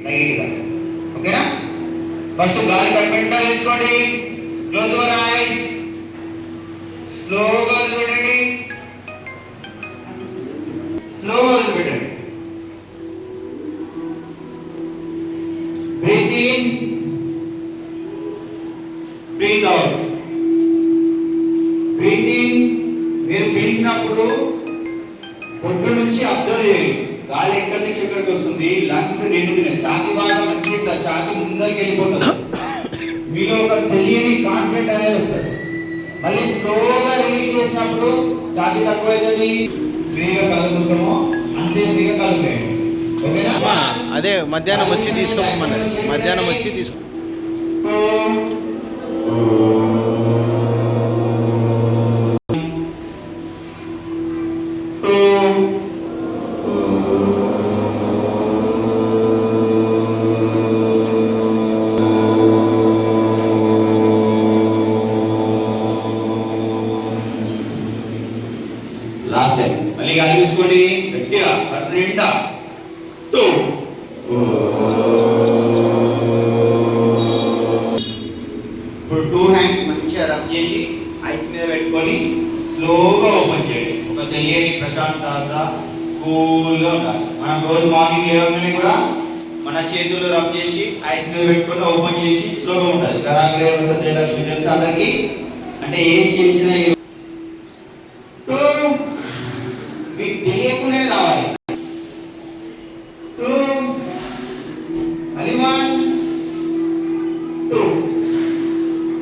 లైట్గా. ఓకేనా? ఫస్ట్ గాలి కట్టుకుంటా వేసుకోండి. Close your eyes. స్లోగా వదిలిపెట్టండి. స్లోగా వదిలిపెట్టండి. Breathe in, breathe out. Breathe in మీరు పీల్చినప్పుడు పొట్టు నుంచి అబ్జర్వ్ చేయండి. గాలి ఎక్కడి నుంచి ఎక్కడికి వస్తుంది. లంగ్స్ నిండుతున్నాయి. ఛాతి భాగం నుంచి ఇట్లా ఛాతి ముందరికి వెళ్ళిపోతుంది. మీలో ఒక తెలియని కాన్ఫిడెంట్ అనేది వస్తుంది. మళ్ళీ స్లోగా రిలీజ్ చేసినప్పుడు ఛాతి తక్కువ అవుతుంది. ఫ్రీగా కలుపుతామో అంతే ఫ్రీగా కలుపుతాయండి. ఓకేనా? అదే మధ్యాహ్నం వచ్చి తీసుకోమన్నారు. మధ్యాహ్నం వచ్చి తీసుకో. లాస్ట్ టైం మళ్ళీ గాలి తీసుకోండి గట్టిగా కడుపు నిండా. ఇప్పుడు 2 హ్యాండ్స్ మంచిగా రబ్ చేసి ఐస్ మీద పెట్టుకొని స్లోగా ఓపెన్ చేయండి. ఒక తెలియని ప్రశాంతత, కూల్గా ఉండాలి. మనం రోజు మార్నింగ్ లేవగానే కూడా మన చేతులు రబ్ చేసి ఐస్ మీద పెట్టుకొని ఓపెన్ చేసి స్లోగా ఉంటుంది. గరాగ్రే సత్యలక్ష్మి తెలుసు అందరికీ. అంటే ఏం చేసినా మీకు తెలియకుండా రావాలి.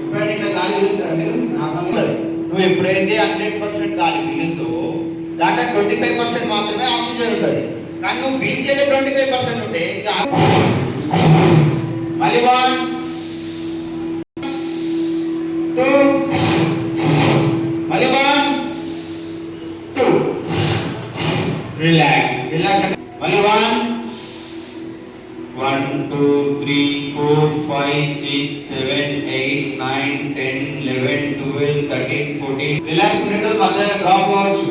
ఎప్పుడైనా ఇట్లా గాలి పీలుస్తారా మీరు? నువ్వు ఎప్పుడైతే 100% గాలి పీలుస్తావో దాంట్లో 25% మాత్రమే ఆక్సిజన్ ఉంటుంది. కానీ నువ్వు పీల్చేదే 25% ఉంటే మళ్ళీ 1 2 మళ్ళీ 1 2 రిలాక్స్. రిలాక్స్ మళ్ళీ 1 1 2 3 4 5 6 7 8 9 10 11 12 13 14. రిలాక్స్ మినిట్ మధ్యలో డ్రాప్ అవ్వచ్చు.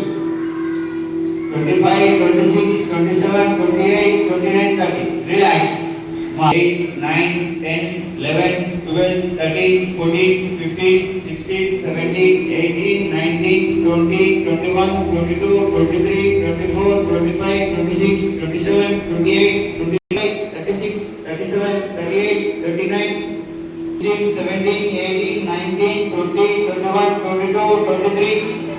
25 26 27 28 29 30. రిలాక్స్. 8 9 10 11 12 13 14 15 16 17 18 19 20 21 22 23 24 25 26 27 28 29 36 37 38 39 17 18 19 20 21 22 23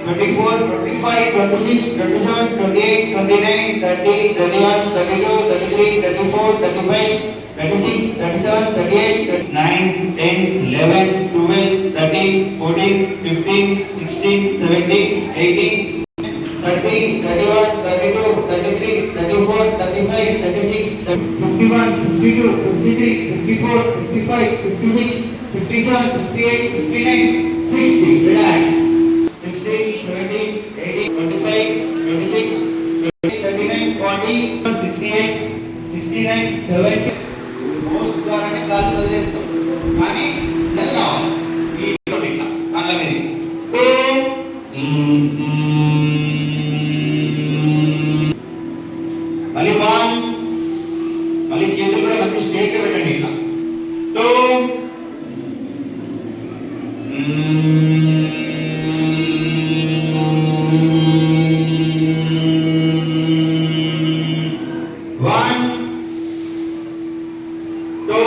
24 25 26 27 28 29 30 31 32 33 34 35 36 37 38 39 10 11 12 13 14 15 16 17 18 30 31 32 33 34 35 36 51 52 53 54 55 56 57 58 59 60. Relax. 16 17 18 25 26 39 40 68 69 70. మోస్ట్ ద్వారానే గాలి వదిలేస్తాం. కానీ ఎలా ఈ కళ్ళ మీద మళ్ళీ 1 మళ్ళీ చేతులు కూడా మంచి స్ట్రేట్ గా పెట్టండి. ఇట్లా 2 1 2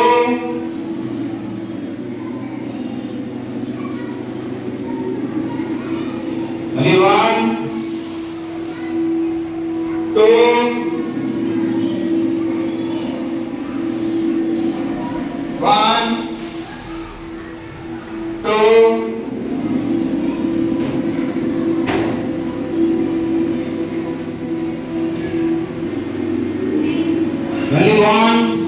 మళ్ళీ 1 2 1 2 మళ్ళీ 1